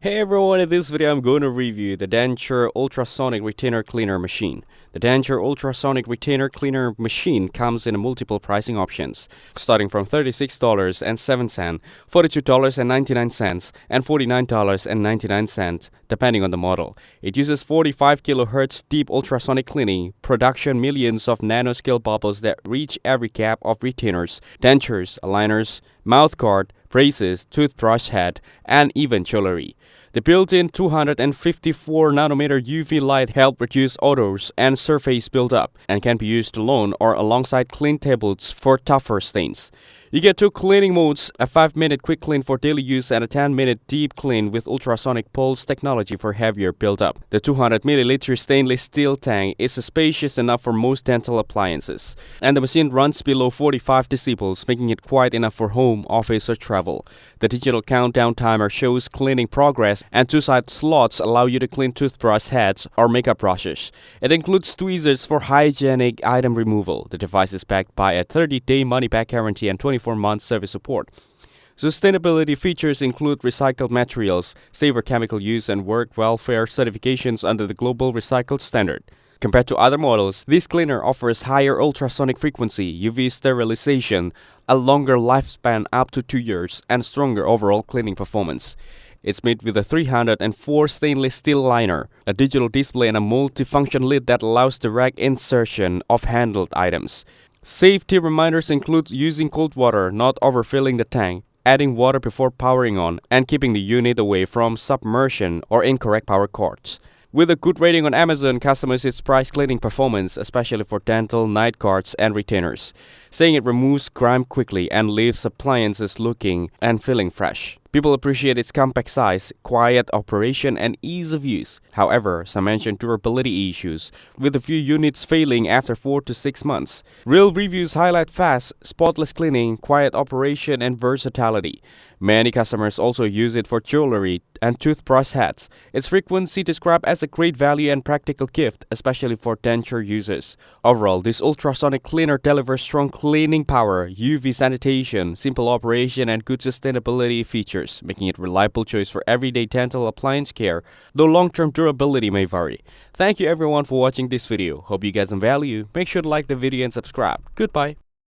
Hey everyone, in this video I'm going to review the Denture Ultrasonic Retainer Cleaner Machine. The Denture Ultrasonic Retainer Cleaner Machine comes in multiple pricing options, starting from $36.07, $42.99, and $49.99, depending on the model. It uses 45 kHz deep ultrasonic cleaning, production millions of nanoscale bubbles that reach every cap of retainers, dentures, aligners, mouthguard, braces, toothbrush head, and even jewelry. The built-in 254 nanometer UV light help reduce odors and surface buildup and can be used alone or alongside clean tables for tougher stains. You get two cleaning modes, a 5-minute quick clean for daily use and a 10-minute deep clean with ultrasonic pulse technology for heavier buildup. The 200 ml stainless steel tank is spacious enough for most dental appliances, and the machine runs below 45 decibels, making it quiet enough for home, office, or travel. The digital countdown timer shows cleaning progress, and two-side slots allow you to clean toothbrush heads or makeup brushes. It includes tweezers for hygienic item removal. The device is backed by a 30-day money-back guarantee and 24-month service support. Sustainability features include recycled materials, safer chemical use, and work welfare certifications under the Global Recycled Standard. Compared to other models, this cleaner offers higher ultrasonic frequency, UV sterilization, a longer lifespan up to 2 years, and stronger overall cleaning performance. It's made with a 304 stainless steel liner, a digital display, and a multifunction lid that allows direct insertion of handled items. Safety reminders include using cold water, not overfilling the tank, adding water before powering on, and keeping the unit away from submersion or incorrect power cords. With a good rating on Amazon, customers its price cleaning performance, especially for dental, night guards, and retainers, saying it removes grime quickly and leaves appliances looking and feeling fresh. People appreciate its compact size, quiet operation, and ease of use. However, some mention durability issues, with a few units failing after 4 to 6 months. Real reviews highlight fast, spotless cleaning, quiet operation, and versatility. Many customers also use it for jewelry and toothbrush heads. Its frequency described as a great value and practical gift, especially for denture users. Overall, this ultrasonic cleaner delivers strong cleaning power, UV sanitation, simple operation, and good sustainability features, making it a reliable choice for everyday dental appliance care, though long-term durability may vary. Thank you everyone for watching this video. Hope you get some value. Make sure to like the video and subscribe. Goodbye.